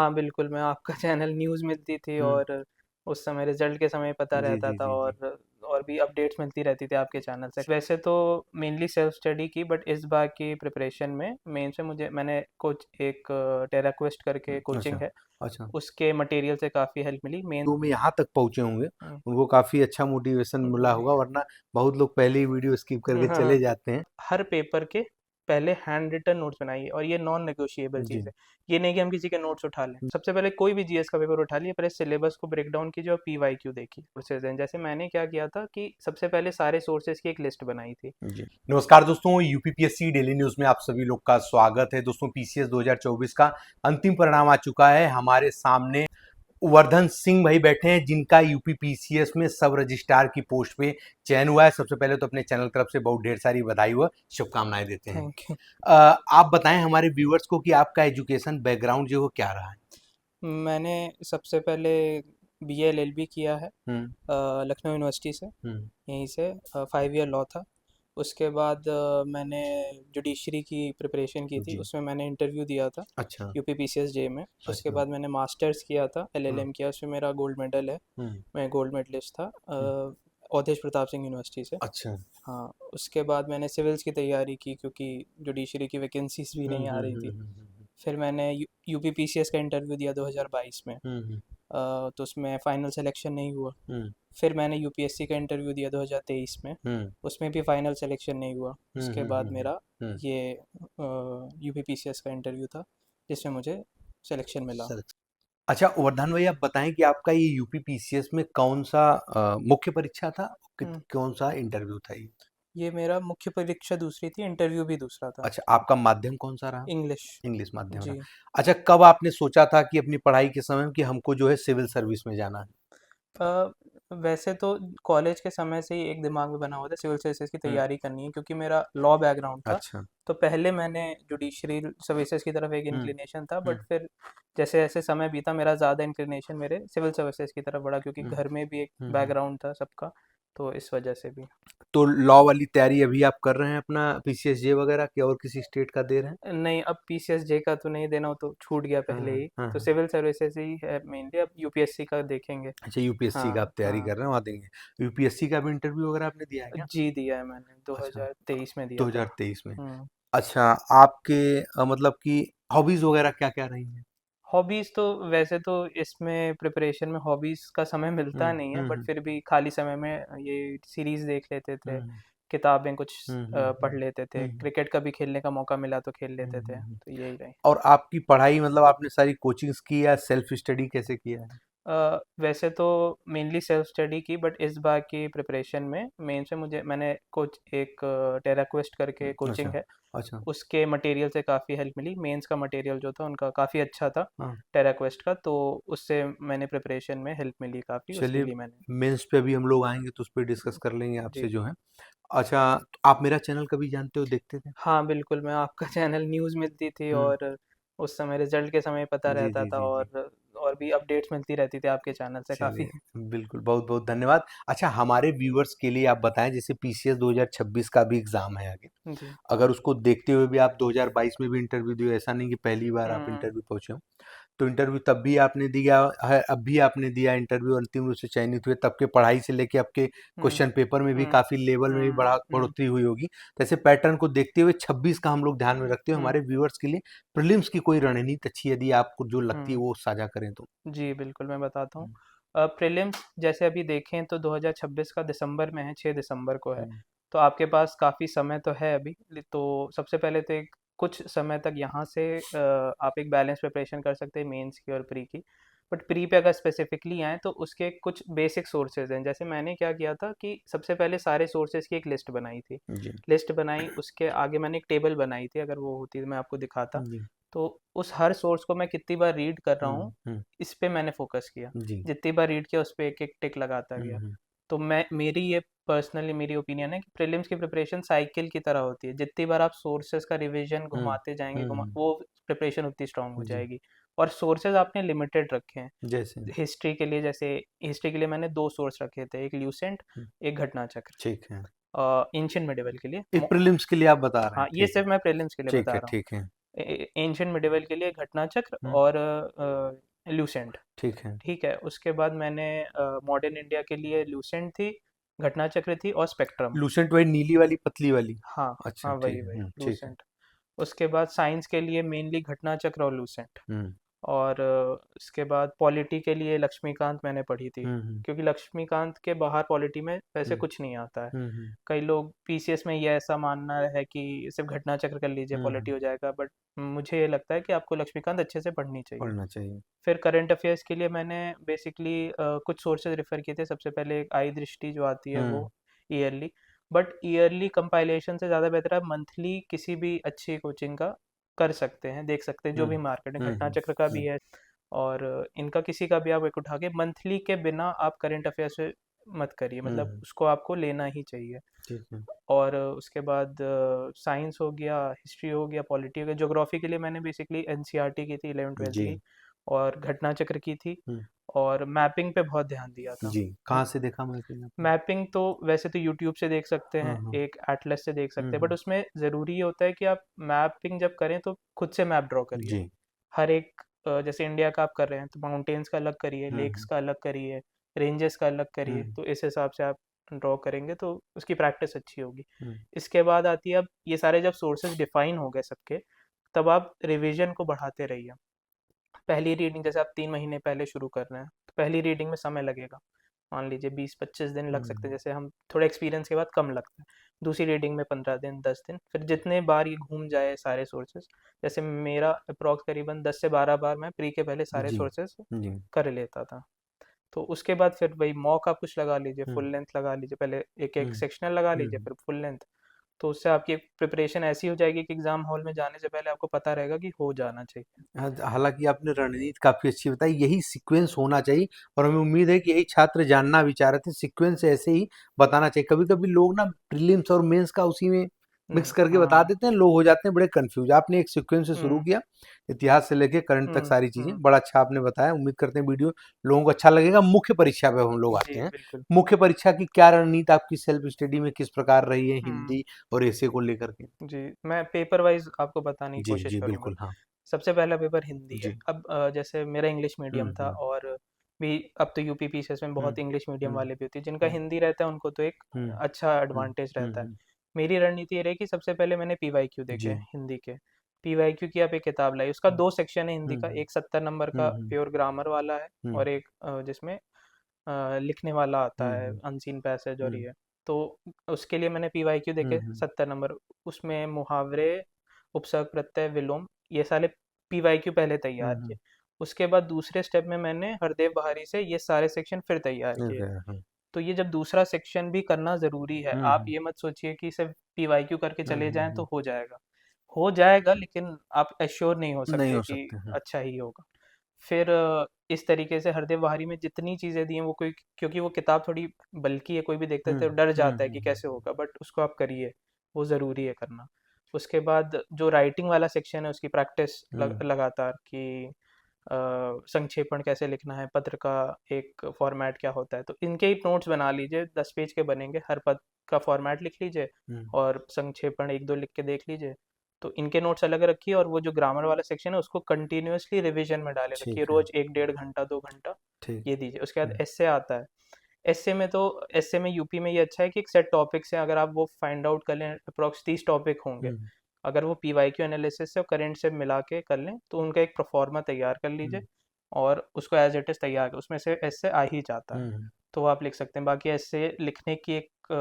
हाँ, बिल्कुल, मैं आपका चैनल न्यूज़ मिलती थी हुँ। और उस समय रिज़ल्ट के समय पता जी, रहता जी, था जी, जी। और भी अपडेट्स मिलती रहती थी आपके चैनल से। वैसे तो मेनली सेल्फ स्टडी की बट इस बार की प्रिपरेशन में मेन से मैंने कुछ एक टेराक्वेस्ट करके कोचिंग अच्छा, है, अच्छा। उसके मटेरियल से काफ़ी हेल्प मिली। मेन तो में यहाँ तक पहुँचे होंगे, हुँ, उनको काफ़ी अच्छा मोटिवेशन मिला जी। होगा वरना बहुत लोग पहले ही वीडियो स्किप करके हाँ, चले हाँ। जाते हैं। हर पेपर के पहले हैंड रिटन नोट्स बनाइए और ये नॉन नेगोशिएबल चीज़ जी, है। ये नहीं कि हम किसी के नोट्स उठा लें। सबसे पहले कोई भी जीएस का पेपर उठा लिए, पहले सिलेबस को ब्रेक डाउन कीजिए और पीवाईक्यू देखिए। सोर्सेज़ हैं, जैसे मैंने क्या किया था कि सबसे पहले सारे सोर्सेज़ की एक लिस्ट बनाई थी। जी। नमस्कार दोस्तों, यूपीपीएससी डेली न्यूज़ में आप सभी लोग का स्वागत है। दोस्तों पीसीएस 2024 का अंतिम परिणाम आ चुका है। हमारे सामने वर्धन सिंह भाई बैठे हैं जिनका यूपी पीसीएस में सब रजिस्ट्रार की पोस्ट पे चयन हुआ है। सबसे पहले तो अपने चैनल तरफ से बहुत ढेर सारी बधाई व शुभकामनाएं देते हैं। Thank you. आप बताएं हमारे व्यूअर्स को कि आपका एजुकेशन बैकग्राउंड जो है वो क्या रहा है? मैंने सबसे पहले बीए एलएलबी किया है हम्म, लखनऊ यूनिवर्सिटी से, हम्म, यहीं से 5 ईयर लॉ था। उसके बाद मैंने जुडिशरी की प्रिपरेशन की थी, जी। उसमें मैंने इंटरव्यू दिया था अच्छा, यूपी पीसीएस जे में। उसके अच्छा। बाद मैंने मास्टर्स किया था, हाँ, एलएलएम किया, उसमें मेरा गोल्ड मेडल है। हम्म, मैं गोल्ड मेडलिस्ट था हम्म, अवधेश प्रताप सिंह यूनिवर्सिटी से। अच्छा। हाँ, उसके बाद मैंने सिविल्स की तैयारी की क्योंकि जुडिशरी की वैकेंसीज भी हम्म, नहीं आ हम्म, रही हम्म, थी। हम्म, फिर मैंने यूपी पीसीएस का इंटरव्यू दिया 2022 में, हम्म, तो उसमें फ़ाइनल सिलेक्शन नहीं हुआ। हम्म, फिर मैंने यूपीएससी का इंटरव्यू दिया 2023 में, हम्म, उसमें भी फ़ाइनल सिलेक्शन नहीं हुआ। हम्म, उसके हम्म, बाद मेरा हम्म। ये यूपी पीसीएस का इंटरव्यू था जिसमें मुझे सिलेक्शन मिला। सर, अच्छा वर्धन भाई आप बताएं कि आपका ये यूपी पीसीएस में कौन सा मुख्य परीक्षा था, हुँ, कौन सा इंटरव्यू था ये? ये मेरा मुख्य परीक्षा दूसरी थी, इंटरव्यू भी दूसरा था। अच्छा, आपका माध्यम कौन सा रहा? इंग्लिश। इंग्लिश माध्यम रहा। जी। अच्छा, कब आपने सोचा था कि अपनी पढ़ाई के समय में कि हमको जो है सिविल सर्विस में जाना है? अ, वैसे तो कॉलेज के समय से ही एक दिमाग में बना हुआ था सिविल सर्विसेज की हम्म, तैयारी करनी है क्योंकि मेरा लॉ बैकग्राउंड था। अच्छा। तो पहले मैंने जुडिशरी सर्विसेज की तरफ एक हम्म, इंक्लिनेशन था, बट हम्म, फिर जैसे जैसे समय बीता मेरा ज़्यादा इंक्लिनेशन मेरे सिविल सर्विसेज की तरफ बढ़ा क्योंकि हम्म, घर में भी एक हम्म। बैकग्राउंड था सबका, तो इस वजह से भी। तो लॉ वाली तैयारी अभी आप कर रहे हैं अपना पीसीएस जे वगैरह की और किसी स्टेट का दे रहे हैं? नहीं, अब पीसीएस जे का तो नहीं देना, वो तो छूट गया हाँ, पहले हाँ, ही। हाँ, तो हाँ। सिविल सर्विसेज ही है मेनली, अब यूपीएससी का देखेंगे। अच्छा, यूपीएससी का आप हाँ, तैयारी हाँ। कर रहे हैं, वहाँ देंगे। यूपीएससी का भी इंटरव्यू वगैरह आपने दिया है क्या? जी, दिया है मैंने, अच्छा, 2023 में दिया था। 2023 में। हुँ। अच्छा, आपके मतलब कि हॉबीज़ वगैरह क्या-क्या रही हैं? हॉबीज़ तो वैसे तो इसमें प्रिपरेशन में हॉबीज़ का समय मिलता हुँ, नहीं है, हुँ, बट हुँ। फिर भी खाली समय में ये सीरीज़ देख लेते थे, हुँ, किताबें कुछ हुँ, हुँ, पढ़ हुँ। लेते थे, हुँ, हुँ, क्रिकेट कभी खेलने का मौका मिला तो खेल हुँ, लेते थे, हुँ, हुँ। तो यही रही। और आपकी पढ़ाई मतलब आपने सारी कोचिंग्स की या सेल्फ स्टडी कैसे किया है? वैसे तो मेनली सेल्फ स्टडी की बट इस बार की प्रिपरेशन में मेन से मैंने कुछ एक टेराक्वेस्ट करके कोचिंग अच्छा, है, अच्छा। उसके मटेरियल से काफ़ी हेल्प मिली। मेंस का मटेरियल जो था उनका काफ़ी अच्छा था, हाँ, टेराक्वेस्ट का, तो उससे मैंने प्रिपरेशन में हेल्प मिली काफ़ी, उसके चलिए लिए मैंने। मेंस पे अभी हम लोग आएँगे तो उस पे डिस्कस कर लेंगे आपसे जी। जो है। अच्छा, तो आप मेरा चैनल कभी जानते हो, देखते थे? हाँ, बिल्कुल, मैं आपका चैनल न्यूज़ मिलती थी हुँ। और उस समय रिज़ल्ट के समय पता जी, रहता जी, था जी, जी। और भी अपडेट्स मिलती रहती थी आपके चैनल से काफ़ी। चलिए, बिल्कुल, बहुत-बहुत धन्यवाद। अच्छा, हमारे व्यूअर्स के लिए आप बताएँ जैसे पीसीएस 2026 का भी एग्ज़ाम है आगे। जी। अगर उसको देखते हुए भी आप 2022 में भी इंटरव्यू दिए, ऐसा नहीं कि पहली बार आप हुँ, इंटरव्यू पहुँचे हो। तो इंटरव्यू तब भी आपने दिया है, अब भी आपने दिया इंटरव्यू, अंतिम रूप से चयनित हुए, तब के पढ़ाई से लेके आपके हुँ, क्वेश्चन पेपर में भी हुँ, काफ़ी लेवल में भी हुँ, हुँ, बढ़ोतरी हुई होगी। तो ऐसे पैटर्न को देखते हुए 26 का हम लोग ध्यान में रखते हुए हुँ, हमारे व्यूअर्स के लिए प्रीलिम्स की कोई रणनीति अच्छी यदि आपको जो लगती है हुँ। वो साझा करें तो? जी, बिल्कुल, मैं बताता हूँ। हुँ, प्रीलिम्स जैसे अभी देखें तो 2026 का दिसंबर में है, 6 दिसंबर को है। हुँ, तो आपके पास काफ़ी समय तो है अभी। तो सबसे पहले तो एक कुछ समय तक यहाँ से आप एक बैलेंस प्रिपरेशन कर सकते हैं मेंस की और प्री की। बट प्री पे अगर स्पेसिफिकली आएँ तो उसके कुछ बेसिक सोर्सेज़ हैं। जैसे मैंने क्या किया था कि सबसे पहले सारे सोर्सेज़ की एक लिस्ट बनाई थी। जी, लिस्ट बनाई, उसके आगे मैंने एक टेबल बनाई थी, अगर वो होती तो मैं आपको दिखाता। जी, तो उस हर सोर्स को मैं कितनी बार रीड कर रहा हुँ, हूँ, हुँ, इस पे मैंने फ़ोकस किया। जी, जितनी बार रीड किया उस पे एक-एक टिक लगाता हुँ, गया। हुँ, तो मैं मेरी ये पर्सनली मेरी ओपिनियन है कि प्रीलिम्स की प्रिपरेशन साइकिल की तरह होती है। जितनी बार आप सोर्सेज़ का रिवीजन हुँ, घुमाते जाएँगे, हुँ, हुँ, वो प्रिपरेशन उतनी स्ट्रॉन्ग हो जी, जाएगी। और सोर्सेज़ आपने लिमिटेड रखे हैं। जैसे? हिस्ट्री के लिए जैसे हिस्ट्री के लिए मैंने 2 सोर्स रखे थे, एक ल्यूसेंट, हुँ, एक घटनाचक्र। ठीक है। एंशिएंट मिडीवल के लिए एक प्रीलिम्स के लिए आप बता रहे हैं, हाँ, ये ठीक है। सिर्फ़ मैं प्रीलिम्स के लिए ठीक बता है, रहा हूँ। ठीक है। एंशियंट मिडिवल के लिए घटना चक्र हम्म, और ल्यूसेंट। ठीक है। ठीक है, उसके बाद मैंने मॉडर्न इंडिया के लिए ल्यूसेंट थी, घटना चक्र थी और स्पेक्ट्रम। लूसेंट वही नीली वाली पतली वाली। हाँ अच्छा हाँ, ठीक वही है। वही ठीक है। लूसेंट। उसके बाद साइंस के लिए मेनली घटना चक्र और लूसेंट। हम्म और इसके बाद पॉलिटी के लिए लक्ष्मीकांत मैंने पढ़ी थी, हम्म क्योंकि लक्ष्मीकांत के बाहर पॉलिटी में वैसे हम्म कुछ नहीं आता है। हम्म कई लोग पीसीएस में ये ऐसा मानना है कि सिर्फ घटना चक्र कर लीजिए हम्म, पॉलिटी हो जाएगा, बट मुझे ये लगता है कि आपको लक्ष्मीकांत अच्छे से पढ़नी चाहिए। पढ़ना चाहिए। फिर करंट अफेयर्स के लिए मैंने बेसिकली कुछ सोर्सेज रेफर किए थे। सबसे पहले एक आई दृष्टि जो आती है वो हम्म ईयरली, बट ईयरली कंपाइलेशन से ज़्यादा बेहतर है मंथली किसी भी अच्छी कोचिंग का कर सकते हैं, देख सकते हैं जो भी हम्म मार्केट है, घटना हम्म चक्र का भी हम्म है। और इनका किसी का भी आप एक उठा के मंथली के बिना आप करंट अफेयर्स से मत करिए, मतलब हम्म, उसको आपको लेना ही चाहिए। ठीक है। और उसके बाद साइंस हो गया, हिस्ट्री हो गया, पॉलिटी हो गया। ज्योग्राफी के लिए मैंने बेसिकली एनसीईआरटी की थी 11वीं 12वीं जी। की, और घटना चक्र की थी। हम्म, और मैपिंग पे बहुत ध्यान दिया था। जी कहाँ से देखा मैपिंग आपने? मैपिंग तो वैसे तो यूट्यूब से देख सकते हैं, हाँ। एक एटलस से देख सकते हैं, बट हम्म, उसमें ज़रूरी ये होता है कि आप मैपिंग जब करें तो खुद से मैप ड्रॉ करिए। जी। हर एक जैसे इंडिया का आप कर रहे हैं तो माउंटेन्स का अलग करिए, लेक्स हम्म का अलग करिए, रेंजेस का अलग करिए, हम्म तो इस हिसाब से आप ड्रॉ करेंगे तो उसकी प्रैक्टिस अच्छी होगी। हम्म इसके बाद आती है, अब ये सारे जब सोर्सेज डिफाइन हो गए सबके, तब आप रिवीजन को बढ़ाते रहिए। पहली रीडिंग जैसे आप 3 महीने पहले शुरू कर रहे हैं तो पहली रीडिंग में समय लगेगा, मान लीजिए 20-25 दिन लग सकते हैं, हम्म जैसे हम थोड़े एक्सपीरियंस के बाद कम लगता है। दूसरी रीडिंग में 15 दिन, 10 दिन, फिर जितने बार ये घूम जाए सारे सोर्सेज। जैसे मेरा अप्रॉक्स करीबन 10 से 12 बार मैं प्री के पहले सारे जी सोर्सेज जी। कर लेता था। तो उसके बाद फिर वही मॉक आप कुछ लगा लीजिए, हम्म फुल लेंथ लगा लीजिए, पहले एक एक हम्म सेक्शनल लगा लीजिए हम्म फिर फुल लेंथ। तो उससे आपकी प्रिपरेशन ऐसी हो जाएगी कि एग्जाम हॉल में जाने से पहले आपको पता रहेगा कि हो जाना चाहिए। हालांकि आपने रणनीति काफी अच्छी बताई, यही सीक्वेंस होना चाहिए। और हमें उम्मीद है कि यही छात्र जानना भी चाह रहे थे, सीक्वेंस ऐसे ही बताना चाहिए। कभी कभी लोग ना प्रीलिम्स और मेंस का उसी में मिक्स करके बता हाँ। देते हैं, लोग हो जाते हैं बड़े कंफ्यूज। आपने एक सीक्वेंस से शुरू हुँ, किया, इतिहास से लेके करंट तक सारी चीजें, हुँ। बड़ा अच्छा आपने बताया। उम्मीद करते हैं वीडियो लोगों को अच्छा लगेगा। मुख्य परीक्षा पे हम लोग जी, आते हैं। बिल्कुल। मुख्य परीक्षा की क्या रणनीति आपकी सेल्फ स्टडी में किस प्रकार रही है, हुँ, हिंदी और ऐसे को लेकर के? जी, मैं पेपर वाइज़ आपको बताने की जी कोशिश जी करूँगा। बिल्कुल, हाँ। सबसे पहला पेपर हिंदी है। जी। अब जैसे मेरा इंग्लिश मीडियम था, हम्म और भी अब तो यूपी पीसीएस में बहुत हम्म इंग्लिश मीडियम हम्म वाले भी होते हैं। जिनका हम्म हिंदी रहता है उनको तो एक हम्म अच्छा हम्म एडवांटेज रहता है। हम्म, मेरी रणनीति ये रही कि सबसे पहले मैंने पीवाईक्यू देखे जी। हिंदी के। पीवाईक्यू की आप एक किताब लाई, उसका 2 सेक्शन है हिंदी का, हम्म एक 70 नंबर का हम्म प्योर ग्रामर वाला है, हम्म और एक जिसमें लिखने वाला आता है, हम्म अनसीन पैसेज और हम्म ये। तो उसके लिए मैंने पीवाईक्यू देखे हम्म 70 नंबर। उसमें मुहावरे, उपसर्ग प्रत्यय, विलोम, ये सारे पीवाईक्यू पहले तैयार हम्म किए। उसके बाद दूसरे स्टेप में मैंने हरदेव बहारी से ये सारे सेक्शन फिर तैयार किए। ओके, हाँ। तो ये जब दूसरा सेक्शन भी करना ज़रूरी है, आप हम्म ये मत सोचिए कि सिर्फ पीवाईक्यू करके चले जाएं हम्म, तो हो जाएगा। हो जाएगा, लेकिन आप एश्योर नहीं हो नहीं सकते हो कि सकते हैं। अच्छा ही होगा। फिर इस तरीके से हरदेव बहारी में जितनी चीज़ें दी हैं वो कोई, क्योंकि वो किताब थोड़ी बल्की है, कोई भी देखता है तो डर जाता है कि कैसे हम्म, होगा, बट उसको आप करिए, वो ज़रूरी है करना। उसके बाद जो राइटिंग वाला सेक्शन है उसकी प्रैक्टिस हम्म, लगातार कि संक्षेपण कैसे लिखना है, पत्र का एक फॉर्मेट क्या होता है, तो इनके ही नोट्स बना लीजिए, 10 पेज के बनेंगे, हर पद का फॉर्मेट लिख लीजिए हम्म, और संक्षेपण एक दो लिख के देख लीजिए। तो इनके नोट्स अलग रखिए, और वो जो ग्रामर वाला सेक्शन है उसको कंटिन्यूअसली रिवीजन में डाले रखिए, ठीक है। रोज 1 डेढ़ घंटा 2 घंटा ठीक। ये दीजिए। उसके बाद हम्म एस्से आता है। एस्से में तो, एस्से में यूपी में ये अच्छा है कि एक सेट टॉपिक्स हैं, अगर आप वो फाइंड आउट कर लें, अप्रॉक्स 30 टॉपिक होंगे। हम्म अगर वो पीवाईक्यू एनालिसिस से और करंट से मिला के कर लें तो उनका एक प्रोफार्मा तैयार कर लीजिए, हम्म और उसको एज इट इज़ तैयार, उसमें से एस्से आ ही जाता है, हम्म तो वो आप लिख सकते हैं। बाकी एस्से लिखने की एक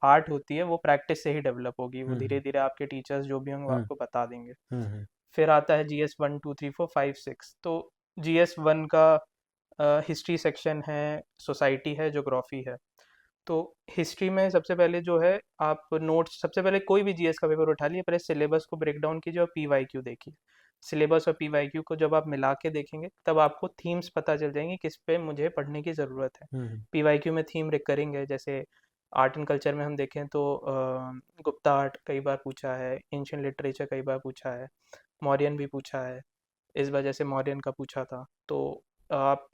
आर्ट होती है, वो प्रैक्टिस से ही डेवलप होगी, वो धीरे हम्म धीरे आपके टीचर्स जो भी होंगे वो हम्म आपको बता देंगे। हम्म फिर आता है जीएस 1 2 3 4 5 6। तो जीएस 1 का हिस्ट्री सेक्शन है, सोसाइटी है, ज्योग्राफी है। तो हिस्ट्री में सबसे पहले जो है, आप नोट्स, सबसे पहले कोई भी जीएस का पेपर उठा लीजिए, पहले सिलेबस को ब्रेक डाउन कीजिए और पीवाईक्यू देखिए। सिलेबस और पीवाईक्यू को जब आप मिला के देखेंगे तब आपको थीम्स पता चल जाएंगी किस पे मुझे पढ़ने की ज़रूरत है। हम्म पीवाईक्यू में थीम रिकरिंग है, जैसे आर्ट एंड कल्चर में हम देखें तो गुप्ता आर्ट कई बार पूछा है, एंशियंट लिटरेचर कई बार पूछा है, मौर्यन भी पूछा है, इस वजह से मॉडर्न का पूछा था। तो आप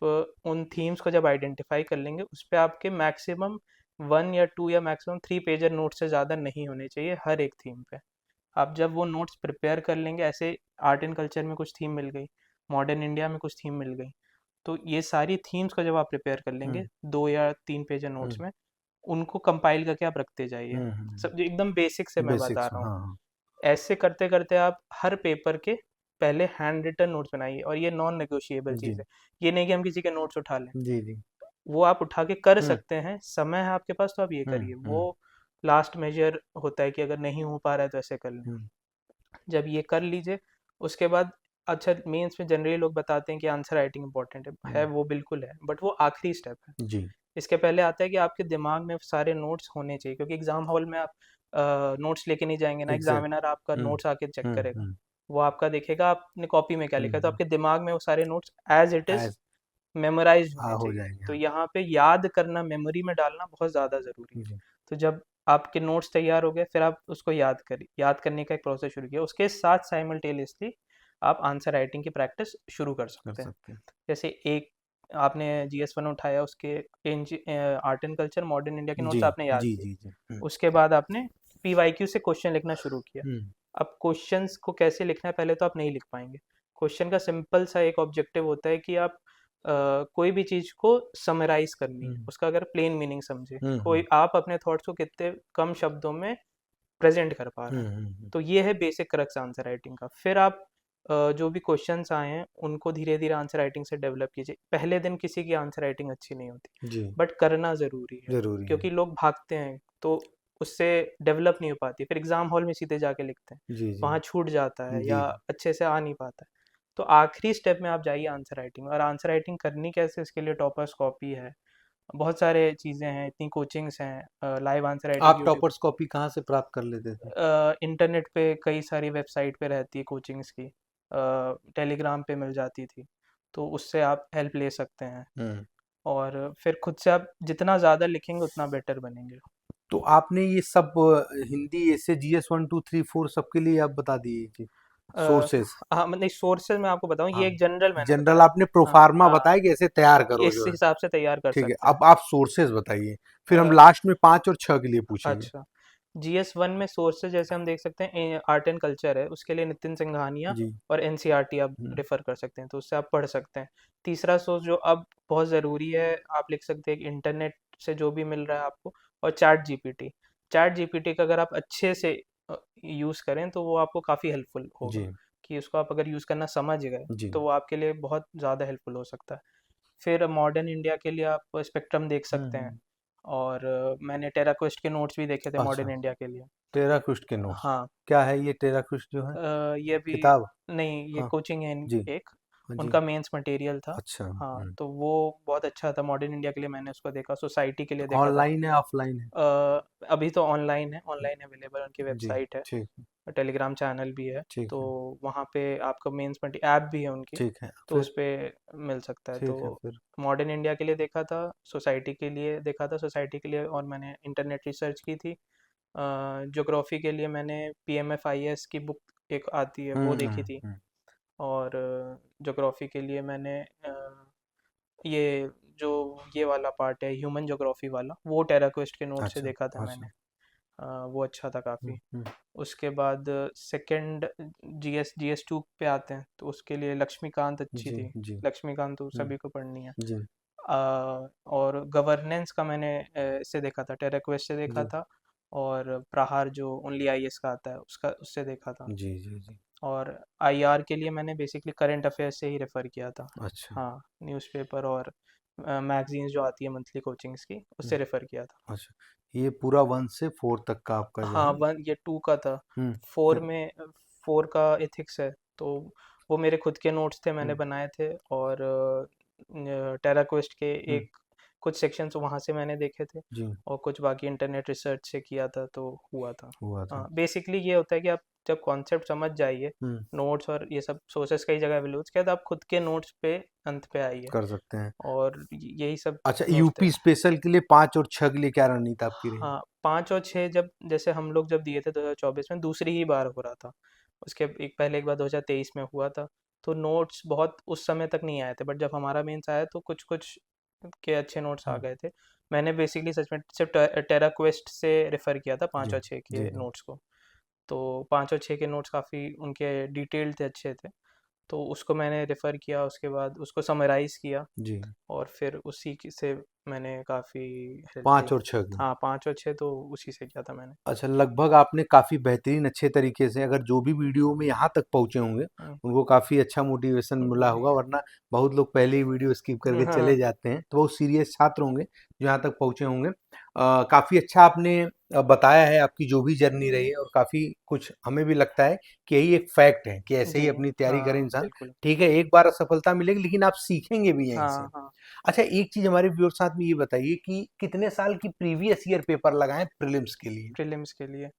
उन थीम्स को जब आइडेंटिफाई कर लेंगे, उस पे आपके मैक्सिमम 1 या 2 या मैक्सिमम 3 पेजर नोट से ज़्यादा नहीं होने चाहिए हर एक थीम पे। आप जब वो नोट्स प्रिपेयर कर लेंगे, ऐसे आर्ट एंड कल्चर में कुछ थीम मिल गई, मॉडर्न इंडिया में कुछ थीम मिल गई, तो ये सारी थीम्स का जब आप प्रिपेयर कर लेंगे हम्म 2 या 3 पेज नोट्स हम्म में, उनको कंपाइल करके आप रखते जाइए। सब एकदम बेसिक से मैं बता बेसिक्स रहा हूँ। हाँ हाँ ऐसे करते करते आप हर पेपर के पहले हैंड रिटन नोट्स बनाइए, और ये नॉन नेगोशिएबल चीज़ जी है। ये नहीं कि हम किसी के नोट्स उठा लें, जी जी वो आप उठा के कर हम्म सकते हैं, समय है आपके पास तो आप ये करिए। वो हम्म लास्ट मेजर होता है कि अगर नहीं हो पा रहा है तो ऐसे कर लें। हम्म जब ये कर लीजिए, उसके बाद अच्छा, मेंस में जनरली लोग बताते हैं कि आंसर राइटिंग इंपॉर्टेंट है, हम्म, वो बिल्कुल है, बट वो आखिरी स्टेप है। जी इसके पहले आता है कि आपके दिमाग में सारे नोट्स होने चाहिए, क्योंकि एग्जाम हॉल में आप नोट्स लेके नहीं जाएंगे ना, एग्जैक्ट एग्जामिनर आपका हम्म नोट्स आके चेक करेगा। हम्म वो आपका देखेगा आपने कॉपी में क्या लिखा है, तो हम्म आपके दिमाग में वो सारे notes as it is as memorise होने हो चाहिए। जाएंगे तो हाँ यहाँ पे याद करना, मेमोरी में डालना बहुत ज़्यादा ज़रूरी है। जी तो जब आपके नोट्स तैयार हो गए, फिर आप उसको याद करिए, याद करने का एक प्रोसेस शुरू किया, उसके साथ साइमल्टेनियसली आप आंसर राइटिंग की प्रैक्टिस शुरू कर कर सकते हैं। सकते हैं जैसे एक आपने GS1 उठाया, उसके art and culture modern India के जी नोट्स आपने याद जी किए। जी जी उसके बाद आपने PYQ से क्वेश्चन लिखना शुरू किया। हम्म अब क्वेश्चंस को कैसे लिखना है, पहले तो आप नहीं लिख पाएंगे। क्वेश्चन का सिंपल सा एक ऑब्जेक्टिव होता है कि आप कोई भी चीज़ को समराइज करनी है, हम्म उसका अगर प्लेन मीनिंग समझे, हम्म कोई आप अपने थॉट्स को कितने कम शब्दों में प्रेजेंट कर पा रहे हैं। हम्म। तो ये है बेसिक क्रक्स आंसर राइटिंग का। फिर आप जो भी क्वेश्चंस आए हैं उनको धीरे धीरे आंसर राइटिंग से डेवलप कीजिए। पहले दिन किसी की आंसर राइटिंग अच्छी नहीं होती, जी बट करना ज़रूरी है, जरूरी है क्योंकि लोग भागते हैं तो उससे डेवलप नहीं हो पाती, फिर एग्ज़ाम हॉल में सीधे जाके लिखते हैं, जी जी वहाँ छूट जाता है जी या अच्छे से आ नहीं पाता है। तो आखिरी स्टेप में आप जाइए आंसर राइटिंग। और आंसर राइटिंग करनी कैसे, इसके लिए टॉपर्स कॉपी है, बहुत सारे चीज़ें हैं, इतनी कोचिंग्स हैं, लाइव आंसर राइटिंग आप यूट्यूब, टॉपर्स कॉपी कहाँ से प्राप्त कर लेते थे इंटरनेट पे कई सारी वेबसाइट पे रहती है कोचिंग्स की, टेलीग्राम पे मिल जाती थी, तो उससे आप हेल्प ले सकते हैं। हम्म और फिर खुद से आप जितना ज़्यादा लिखेंगे उतना बेटर बनेंगे। तो आपने ये सब हिंदी ऐसे GS 1 2 3 4 सबके लिए आप बता दिए कि अ, सोर्सेज हाँ, मतलब सोर्सेज मैं आपको बताऊँ, हाँ ये एक जनरल मैंने जनरल बताया। आपने हाँ प्रोफार्मा हाँ, बताया कि ऐसे तैयार करो इस जो है हिसाब से तैयार कर ठीक है सकते हैं। अब आप सोर्सेज बताइए फिर हम अ, लास्ट में 5 और 6 के लिए पूछेंगे अच्छा, GS1 में सोर्सेज जैसे हम देख सकते हैं, आर्ट एंड कल्चर है, उसके लिए नितिन सिंघानिया जी और NCERT आप हम्म रेफर कर सकते हैं, तो उससे आप पढ़ सकते हैं। तीसरा सोर्स जो अब बहुत ज़रूरी है, आप लिख सकते हैं कि इंटरनेट से जो भी मिल रहा है आपको, और चैट जीपीटी का अगर आप अच्छे से यूज़ करें तो वो आपको काफ़ी हेल्पफुल होगा, जी कि उसको आप अगर यूज़ करना समझ गए जी तो वो आपके लिए बहुत ज़्यादा हेल्पफुल हो सकता है। फिर मॉडर्न इंडिया के लिए आप स्पेक्ट्रम देख सकते हैं, हम्म और मैंने टेराक्वेस्ट के नोट्स भी देखे थे अच्छा मॉडर्न इंडिया के लिए। टेराक्विस्ट के नोट्स हाँ, क्या है ये टेराक्विस्ट जो है ये भी किताब नहीं, ये हाँ कोचिंग है जी इनकी एक, हाँ जी उनका मेंस मटेरियल था। अच्छा हाँ, तो वो बहुत अच्छा था। मॉडर्न इंडिया के लिए मैंने उसको देखा, सोसाइटी के तो लिए देखा था। ऑनलाइन है ऑफलाइन है अभी तो ऑनलाइन है, ऑनलाइन अवेलेबल, उनकी जी वेबसाइट है, ठीक टेलीग्राम चैनल भी है, ठीक तो है वहाँ पे आपका मेंस मटी ऐप भी है उनकी, ठीक है तो फिर उस पे मिल सकता है। तो ठीक है फिर मॉडर्न इंडिया के लिए देखा था, सोसाइटी के लिए देखा था, सोसाइटी के लिए, और मैंने इंटरनेट रिसर्च की थी। ज्योग्राफी के लिए मैंने PMFIS की बुक एक आती है वो देखी थी। हम्म। और ज्योग्राफी के लिए मैंने ये जो ये वाला पार्ट है ह्यूमन ज्योग्राफी वाला, वो टेराक्वेस्ट के नोट से अच्छा देखा था मैंने। अच्छा वो अच्छा था काफ़ी। हम्म। उसके बाद सेकंड GS2 पे आते हैं, तो उसके लिए लक्ष्मीकांत अच्छी जी थी। जी लक्ष्मीकांत तो हम्म, सभी को पढ़नी है। जी और गवर्नेंस का मैंने इससे देखा था, टेराक्वेस्ट से देखा जी था। और प्रहार जो ओनली IAS का आता है, उसका उससे देखा था। जी जी जी और IR के लिए मैंने बेसिकली करंट अफेयर्स से ही रेफ़र किया था। अच्छा हाँ, न्यूज़पेपर और मैगज़ीन्स जो आती है मंथली कोचिंग्स की, उससे हम्म, रेफ़र किया था। अच्छा ये पूरा 1 से 4 तक का आपका जो हाँ, है 1 ये 2 का था। हम्म 4 फिर में 4 का एथिक्स है, तो वो मेरे खुद के नोट्स थे, मैंने हम्म बनाए थे। और टेराक्वेस्ट के हम्म एक कुछ सेक्शंस वहाँ से मैंने देखे थे, जी और कुछ बाकी इंटरनेट रिसर्च से किया था, तो हुआ था। हुआ था हाँ, बेसिकली ये होता है कि आप जब कॉन्सेप्ट समझ जाइए, हम्म नोट्स और ये सब सोर्सेस कई जगह अवेलेबल, उसके बाद आप खुद के नोट्स पे अंत पे आइए, कर सकते हैं और यही सब अच्छा नोट्स थे। यूपी स्पेशल के लिए 5 और 6 के लिए क्या रणनीति आपकी रही हाँ, 5 और 6 जब जैसे हम लोग जब दिए थे 2024 में, दूसरी ही बार हो रहा था। उसके एक पहले एक बार 2023 में हुआ था, तो नोट्स बहुत उस समय तक नहीं आए थे, बट जब हमारा मेंस आया तो कुछ-कुछ के अच्छे नोट्स आ हम्म गए थे। मैंने बेसिकली सच में सिर्फ टेराक्वेस्ट से रेफ़र किया था 5 जी और 6 जी के जी नोट्स को। तो 5 और 6 के नोट्स काफ़ी उनके डिटेल्ड थे, अच्छे थे। तो उसको मैंने रेफ़र किया, उसके बाद उसको समराइज़ किया जी। और फिर उसी से मैंने काफ़ी हेल्प ली। 5 और 6 की। हाँ, 5 और 6 तो उसी से किया था मैंने। अच्छा, लगभग आपने काफ़ी बेहतरीन अच्छे तरीके से, अगर जो भी वीडियो में यहाँ तक पहुँचे होंगे, हुँ, उनको काफ़ी अच्छा मोटिवेशन मिला जी। होगा, वरना बहुत लोग पहले ही वीडियो स्किप करके चले हाँ, जाते हैं। तो बहुत सीरियस छात्र होंगे जो यहाँ तक पहुँचे होंगे। काफ़ी अच्छा आपने बताया है आपकी जो भी जर्नी रही है, और काफ़ी कुछ हमें भी लगता है कि यही एक फैक्ट है कि ऐसे ही जी, अपनी तैयारी करे हाँ, इंसान। बिल्कुल। ठीक है, एक बार असफलता मिलेगी लेकिन आप सीखेंगे भी यहीं से। हाँ, हाँ, अच्छा, एक चीज़ हमारे व्यूअर साथ में ये बताइए कि कितने साल की प्रीवियस ईयर पेपर लगाएँ प्रीलिम्स के लिए? प्रीलिम्स के लिए।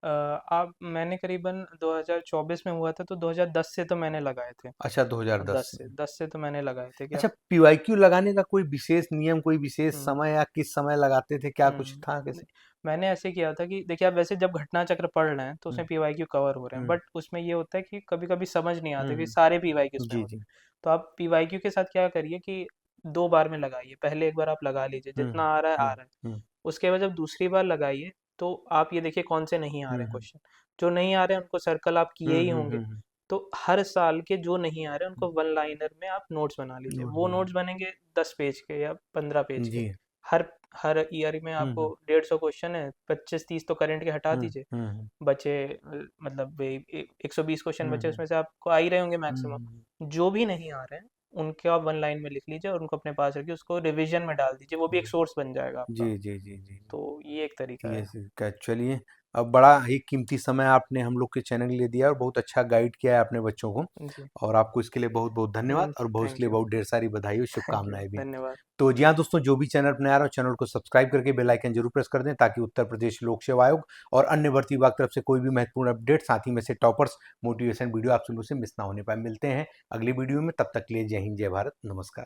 आप मैंने करीबन 2024 में हुआ था, तो 2010 से तो मैंने लगाए थे। अच्छा, 2010 से। 10 से तो मैंने लगाए थे क्या। अच्छा, पीवाईक्यू लगाने का कोई विशेष नियम, कोई विशेष हुँ, समय, या किस समय लगाते थे? क्या कुछ था नहीं, कैसे? मैंने ऐसे किया था कि देखिए, आप वैसे जब घटना चक्र पढ़ रहे हैं तो हुँ, उसमें पीवाईक्यू कवर हो रहे हैं, हुँ, बट उसमें ये होता है कि कभी-कभी समझ नहीं हुँ, आते कि हुँ। सारे पीवाईक्यू उसमें जी, होते जी। हैं। तो आप पीवाईक्यू के साथ क्या करिए कि 2 बार में लगाइए। पहले एक बार आप लगा लीजिए, हुँ, जितना आ रहा है, आ हुँ, रहा है। हुँ, उसके बाद जब दूसरी बार लगाइए, तो आप ये देखिए कौन से नहीं आ हुँ, रहे हैं हुँ, क्वेश्चन। जो नहीं आ रहे हैं उनको सर्कल आप किए हुँ, ही हुँ, होंगे। हुँ, हुँ। तो हर साल के जो नहीं आ रहे हैं उनको वन लाइनर में आप नोट्स बना लीजिए। नोट वो बना। नोट्स बनेंगे 10 पेज के या 15 पेज के। जी। हर हर ईयर में हुँ, आपको हुँ, 150 क्वेश्चन है, 25-30 तो करंट के हटा हुँ, दीजिए। हुँ, हुँ, बचे मतलब 120 क्वेश्चन हुँ, बचे, हुँ, उसमें से आपको आ ही रहे होंगे हुँ, मैक्सिमम। हुँ। जो भी नहीं आ रहे हैं, उनके आप वन लाइन में लिख लीजिए और उनको अपने पास रखिए, उसको रिवीजन में डाल दीजिए। वो भी एक सोर्स बन जाएगा आपका। जी, जी, जी, जी, जी। तो ये एक तरीका ये है। चलिए, अब बड़ा ही कीमती समय आपने हम लोग के चैनल के लिए दिया, और बहुत अच्छा गाइड किया है आपने बच्चों को, जी। और आपको इसके लिए बहुत-बहुत धन्यवाद, और बहुत इसके थैंक लिए यू। बहुत ढेर सारी बधाई और थैंक यू, शुभकामनाएँ भी। धन्यवाद। तो जी हाँ दोस्तों, जो भी चैनल पर नया आ रहा हो, चैनल को सब्सक्राइब करके बेल आइकन जरूर प्रेस कर दें, ताकि उत्तर प्रदेश लोक सेवा आयोग और अन्य भर्ती विभाग की तरफ से कोई भी महत्वपूर्ण अपडेट, साथ ही में से टॉपर्स मोटिवेशन वीडियो आप लोगों से मिस ना होने पाए। मिलते हैं अगली वीडियो में, तब तक के लिए जय हिंद, जय भारत, नमस्कार।